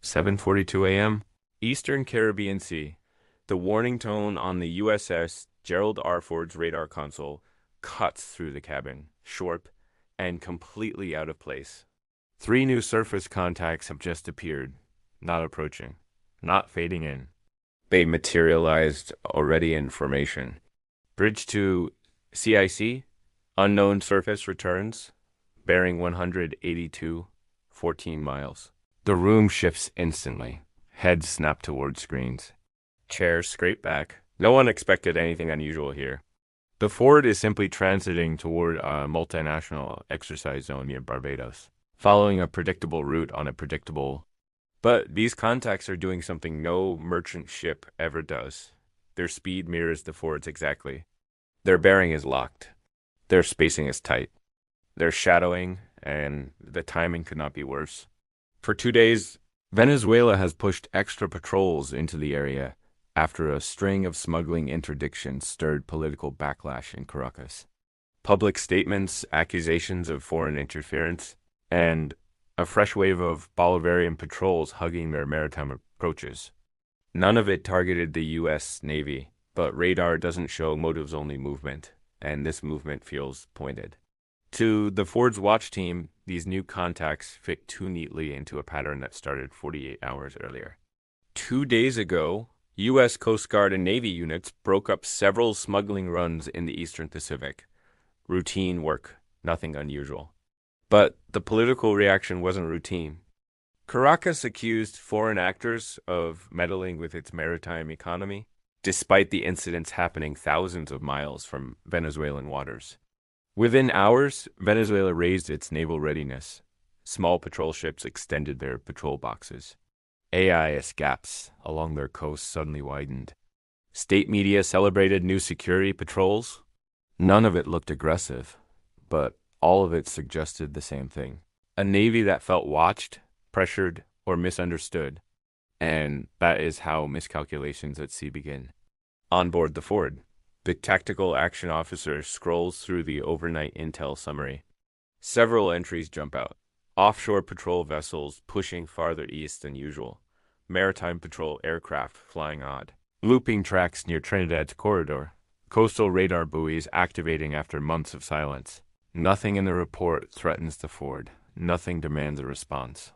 7:42 a.m. Eastern Caribbean Sea. The warning tone on the USS Gerald R. Ford's radar console cuts through the cabin, sharp and completely out of place. 3 new surface contacts have just appeared, not approaching, not fading in. They materialized already in formation. Bridge to CIC, unknown surface returns, bearing 182, 14 miles. The room shifts instantly. Heads snap towards screens. Chairs scrape back. No one expected anything unusual here. The Ford is simply transiting toward a multinational exercise zone near Barbados, following a predictable route on a predictable... But these contacts are doing something no merchant ship ever does. Their speed mirrors the Ford's exactly. Their bearing is locked. Their spacing is tight. They're shadowing, and the timing could not be worse. For 2 days, Venezuela has pushed extra patrols into the area after a string of smuggling interdictions stirred political backlash in Caracas. Public statements, accusations of foreign interference, and a fresh wave of Bolivarian patrols hugging their maritime approaches. None of it targeted the U.S. Navy, but radar doesn't show motives-only movement, and this movement feels pointed. To the Ford's watch team, these new contacts fit too neatly into a pattern that started 48 hours earlier. 2 days ago, U.S. Coast Guard and Navy units broke up several smuggling runs in the Eastern Pacific. Routine work, nothing unusual. But the political reaction wasn't routine. Caracas accused foreign actors of meddling with its maritime economy, despite the incidents happening thousands of miles from Venezuelan waters. Within hours, Venezuela raised its naval readiness. Small patrol ships extended their patrol boxes. AIS gaps along their coast suddenly widened. State media celebrated new security patrols. None of it looked aggressive, but all of it suggested the same thing. A navy that felt watched, pressured, or misunderstood. And that is how miscalculations at sea begin. On board the Ford, the tactical action officer scrolls through the overnight intel summary. Several entries jump out. Offshore patrol vessels pushing farther east than usual. Maritime patrol aircraft flying odd. Looping tracks near Trinidad's corridor. Coastal radar buoys activating after months of silence. Nothing in the report threatens the Ford. Nothing demands a response.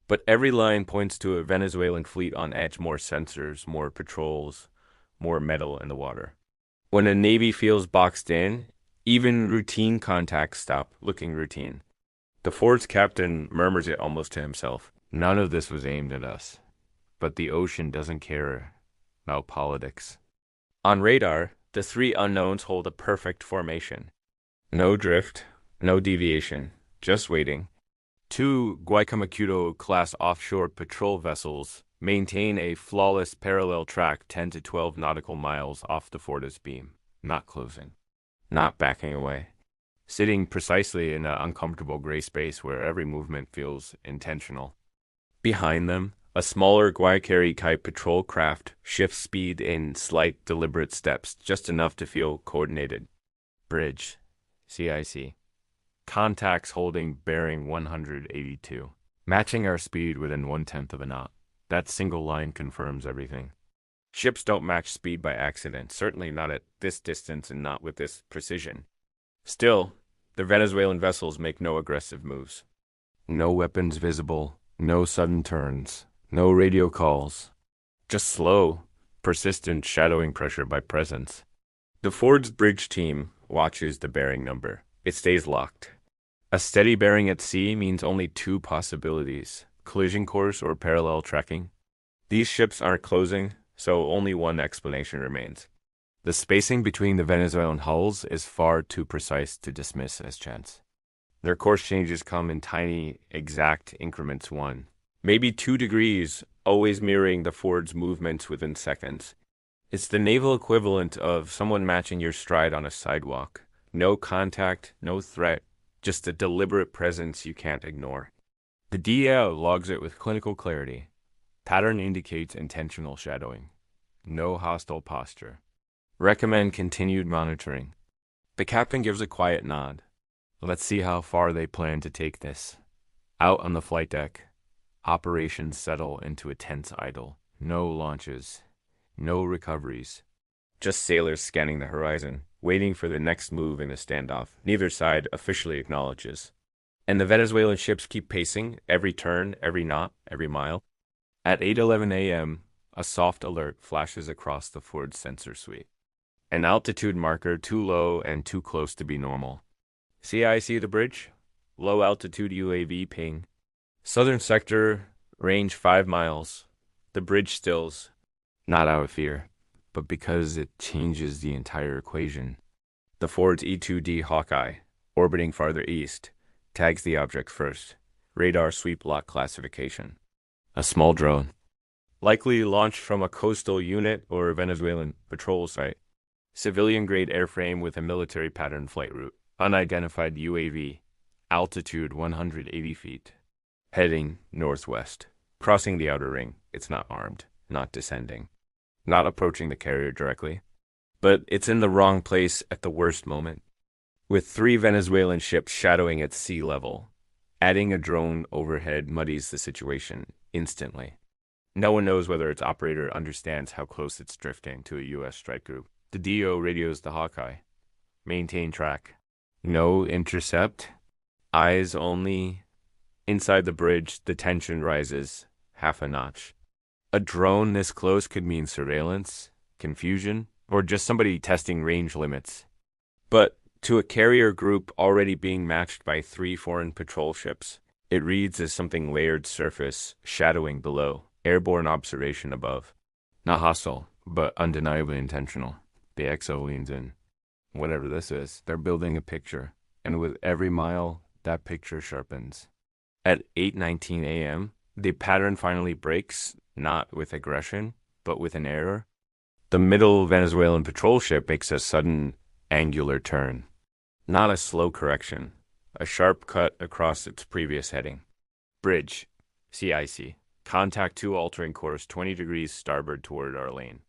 But every line points to a Venezuelan fleet on edge, more sensors, more patrols, more metal in the water. When a navy feels boxed in, even routine contacts stop looking routine. The Ford's captain murmurs it almost to himself. None of this was aimed at us. But the ocean doesn't care about politics. On radar, the 3 unknowns hold a perfect formation. No drift, no deviation, just waiting. 2 Guaycamacuto-class offshore patrol vessels maintain a flawless parallel track 10 to 12 nautical miles off the Fordo's beam, not closing, not backing away, sitting precisely in an uncomfortable gray space where every movement feels intentional. Behind them, a smaller Guaycari-type patrol craft shifts speed in slight, deliberate steps, just enough to feel coordinated. Bridge, CIC. Contacts holding bearing 182, matching our speed within 1/10 of a knot. That single line confirms everything. Ships don't match speed by accident, certainly not at this distance and not with this precision. Still, the Venezuelan vessels make no aggressive moves. No weapons visible, no sudden turns, no radio calls. Just slow, persistent shadowing pressure by presence. The Ford's bridge team watches the bearing number. It stays locked. A steady bearing at sea means only 2 possibilities: collision course or parallel tracking. These ships aren't closing, so only one explanation remains. The spacing between the Venezuelan hulls is far too precise to dismiss as chance. Their course changes come in tiny, exact increments 1, maybe 2 degrees, always mirroring the Ford's movements within seconds. It's the naval equivalent of someone matching your stride on a sidewalk. No contact, no threat, just a deliberate presence you can't ignore. The DL logs it with clinical clarity. Pattern indicates intentional shadowing. No hostile posture. Recommend continued monitoring. The captain gives a quiet nod. Let's see how far they plan to take this. Out on the flight deck, Operations settle into a tense idle. No launches, no recoveries. Just sailors scanning the horizon, waiting for the next move in the standoff. Neither side officially acknowledges. And the Venezuelan ships keep pacing, every turn, every knot, every mile. At 8:11 a.m., a soft alert flashes across the Ford sensor suite. An altitude marker too low and too close to be normal. CIC the bridge? Low altitude UAV ping. Southern sector, range 5 miles. The bridge stills. Not out of fear, but because it changes the entire equation. The Ford's E-2D Hawkeye, orbiting farther east, tags the object first. Radar sweep lock classification. A small drone. Likely launched from a coastal unit or Venezuelan patrol site. Civilian-grade airframe with a military pattern flight route. Unidentified UAV. Altitude 180 feet. Heading northwest. Crossing the outer ring. It's not armed. Not descending. Not approaching the carrier directly. But it's in the wrong place at the worst moment. With 3 Venezuelan ships shadowing at sea level. Adding a drone overhead muddies the situation instantly. No one knows whether its operator understands how close it's drifting to a U.S. strike group. The DO radios the Hawkeye. Maintain track. No intercept. Eyes only. Inside the bridge, the tension rises half a notch. A drone this close could mean surveillance, confusion, or just somebody testing range limits. But to a carrier group already being matched by 3 foreign patrol ships, it reads as something layered surface shadowing below, airborne observation above. Not hostile, but undeniably intentional. The XO leans in. Whatever this is, they're building a picture, and with every mile, that picture sharpens. At 8:19 a.m., the pattern finally breaks, not with aggression, but with an error. The middle Venezuelan patrol ship makes a sudden, angular turn. Not a slow correction, a sharp cut across its previous heading. Bridge, CIC. Contact 2 altering course 20 degrees starboard toward our lane.